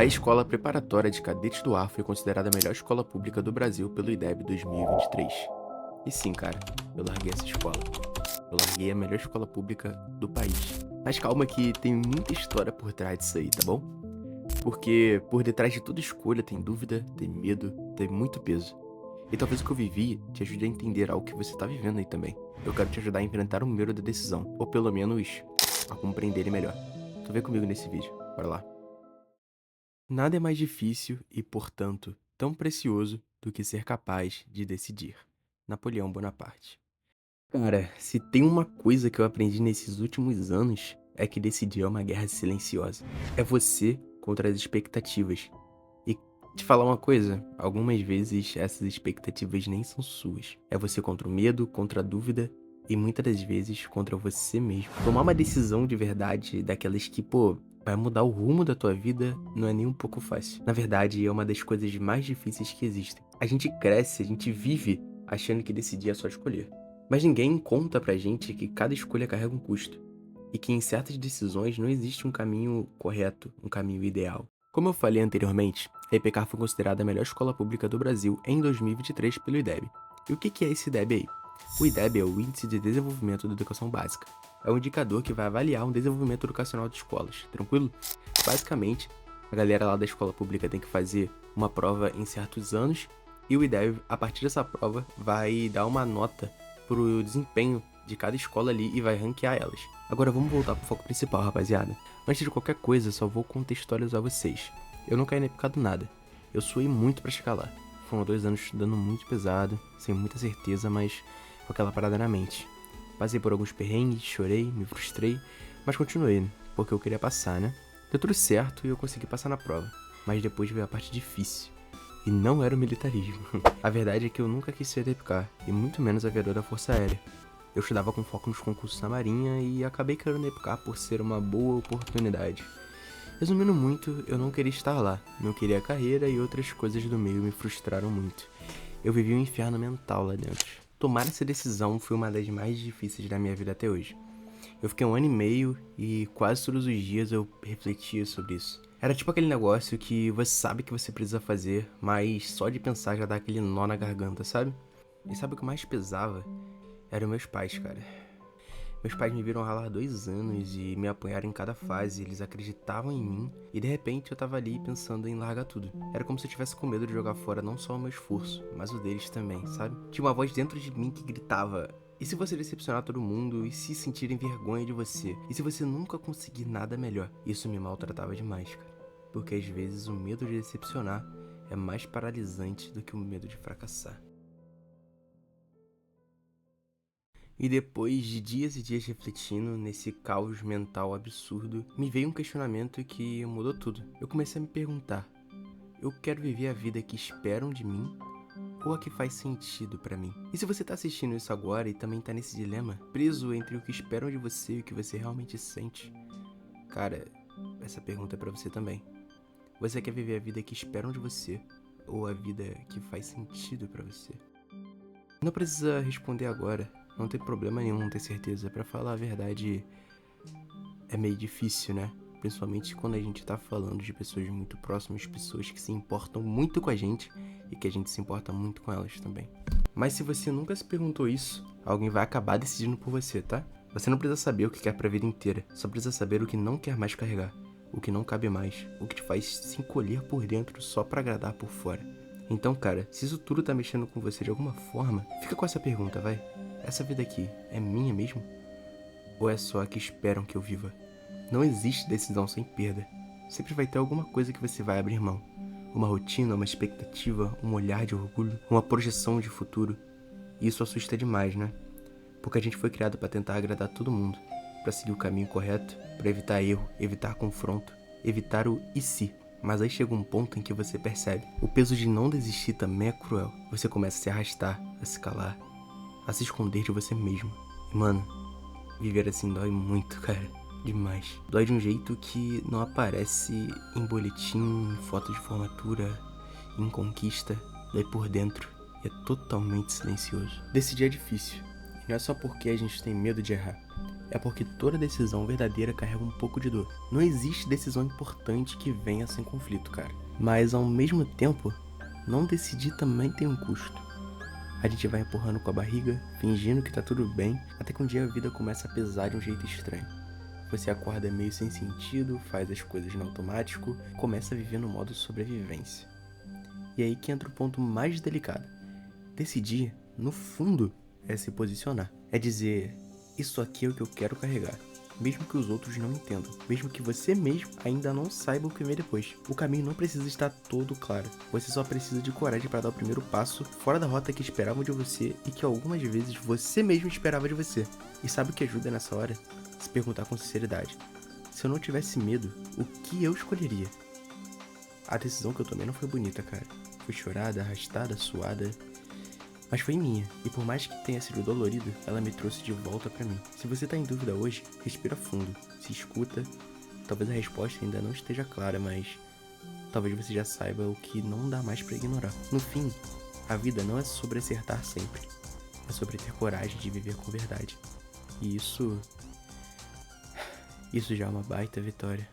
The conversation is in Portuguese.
A Escola Preparatória de Cadetes do Ar foi considerada a melhor escola pública do Brasil pelo IDEB 2023. E sim, cara, eu larguei essa escola. Eu larguei a melhor escola pública do país. Mas calma que tem muita história por trás disso aí, tá bom? Porque por detrás de toda escolha tem dúvida, tem medo, tem muito peso. E talvez o que eu vivi te ajude a entender algo que você tá vivendo aí também. Eu quero te ajudar a enfrentar o medo da decisão, ou pelo menos a compreender ele melhor. Tu vem comigo nesse vídeo, bora lá. Nada é mais difícil e, portanto, tão precioso do que ser capaz de decidir. Napoleão Bonaparte. Cara, se tem uma coisa que eu aprendi nesses últimos anos, é que decidir é uma guerra silenciosa. É você contra as expectativas. E te falar uma coisa, algumas vezes essas expectativas nem são suas. É você contra o medo, contra a dúvida e muitas das vezes contra você mesmo. Tomar uma decisão de verdade, daquelas que, vai mudar o rumo da tua vida, não é nem um pouco fácil. Na verdade, é uma das coisas mais difíceis que existem. A gente cresce, a gente vive achando que decidir é só escolher. Mas ninguém conta pra gente que cada escolha carrega um custo. E que em certas decisões não existe um caminho correto, um caminho ideal. Como eu falei anteriormente, a EPCAR foi considerada a melhor escola pública do Brasil em 2023 pelo IDEB. E o que é esse IDEB aí? O IDEB é o Índice de Desenvolvimento da Educação Básica. É um indicador que vai avaliar o desenvolvimento educacional de escolas, tranquilo? Basicamente, a galera lá da escola pública tem que fazer uma prova em certos anos e o IDEB, a partir dessa prova, vai dar uma nota pro desempenho de cada escola ali e vai ranquear elas. Agora vamos voltar pro foco principal, rapaziada. Antes de qualquer coisa, só vou contextualizar vocês. Eu não caí na EPCAR do nada. Eu suei muito pra chegar lá. Foram 2 anos estudando muito pesado, sem muita certeza, mas com aquela parada na mente. Passei por alguns perrengues, chorei, me frustrei, mas continuei, porque eu queria passar, né? Deu tudo certo e eu consegui passar na prova. Mas depois veio a parte difícil. E não era o militarismo. A verdade é que eu nunca quis ser da EPCAR, e muito menos aviador da Força Aérea. Eu estudava com foco nos concursos na Marinha e acabei querendo na EPCAR por ser uma boa oportunidade. Resumindo muito, eu não queria estar lá, não queria a carreira e outras coisas do meio me frustraram muito. Eu vivi um inferno mental lá dentro. Tomar essa decisão foi uma das mais difíceis da minha vida até hoje. Eu fiquei 1 ano e meio e quase todos os dias eu refletia sobre isso. Era tipo aquele negócio que você sabe que você precisa fazer, mas só de pensar já dá aquele nó na garganta, sabe? E sabe o que mais pesava? Eram meus pais, cara. Meus pais me viram ralar 2 anos e me apoiaram em cada fase, eles acreditavam em mim e de repente eu tava ali pensando em largar tudo. Era como se eu tivesse com medo de jogar fora não só o meu esforço, mas o deles também, sabe? Tinha uma voz dentro de mim que gritava: e se você decepcionar todo mundo? E se sentirem vergonha de você? E se você nunca conseguir nada melhor? Isso me maltratava demais, cara. Porque às vezes o medo de decepcionar é mais paralisante do que o medo de fracassar. E depois de dias e dias refletindo nesse caos mental absurdo, me veio um questionamento que mudou tudo. Eu comecei a me perguntar: eu quero viver a vida que esperam de mim ou a que faz sentido pra mim? E se você tá assistindo isso agora e também tá nesse dilema, preso entre o que esperam de você e o que você realmente sente, cara, essa pergunta é pra você também. Você quer viver a vida que esperam de você ou a vida que faz sentido pra você? Não precisa responder agora, não tem problema nenhum não ter certeza. Pra falar a verdade, é meio difícil, né? Principalmente quando a gente tá falando de pessoas muito próximas, pessoas que se importam muito com a gente e que a gente se importa muito com elas também. Mas se você nunca se perguntou isso, alguém vai acabar decidindo por você, tá? Você não precisa saber o que quer pra vida inteira, só precisa saber o que não quer mais carregar, o que não cabe mais, o que te faz se encolher por dentro só pra agradar por fora. Então, cara, se isso tudo tá mexendo com você de alguma forma, fica com essa pergunta, vai. Essa vida aqui é minha mesmo? Ou é só a que esperam que eu viva? Não existe decisão sem perda. Sempre vai ter alguma coisa que você vai abrir mão. Uma rotina, uma expectativa, um olhar de orgulho, uma projeção de futuro. E isso assusta demais, né? Porque a gente foi criado pra tentar agradar todo mundo, pra seguir o caminho correto, pra evitar erro, evitar confronto, evitar o e se. Mas aí chega um ponto em que você percebe: o peso de não desistir também é cruel. Você começa a se arrastar, a se calar, a se esconder de você mesmo. E mano, viver assim dói muito, cara. Demais. Dói de um jeito que não aparece em boletim, em foto de formatura, em conquista. Dói por dentro e é totalmente silencioso. Decidir é difícil. E não é só porque a gente tem medo de errar. É porque toda decisão verdadeira carrega um pouco de dor. Não existe decisão importante que venha sem conflito, cara. Mas ao mesmo tempo, não decidir também tem um custo. A gente vai empurrando com a barriga, fingindo que tá tudo bem, até que um dia a vida começa a pesar de um jeito estranho. Você acorda meio sem sentido, faz as coisas no automático, começa a viver no modo sobrevivência. E é aí que entra o ponto mais delicado. Decidir, no fundo, é se posicionar. É dizer, isso aqui é o que eu quero carregar. Mesmo que os outros não entendam. Mesmo que você mesmo ainda não saiba o que vem depois. O caminho não precisa estar todo claro. Você só precisa de coragem para dar o primeiro passo fora da rota que esperavam de você e que algumas vezes você mesmo esperava de você. E sabe o que ajuda nessa hora? Se perguntar com sinceridade. Se eu não tivesse medo, o que eu escolheria? A decisão que eu tomei não foi bonita, cara. Foi chorada, arrastada, suada, mas foi minha, e por mais que tenha sido dolorido, ela me trouxe de volta pra mim. Se você tá em dúvida hoje, respira fundo, se escuta. Talvez a resposta ainda não esteja clara, mas talvez você já saiba o que não dá mais pra ignorar. No fim, a vida não é sobre acertar sempre, é sobre ter coragem de viver com verdade. E isso já é uma baita vitória.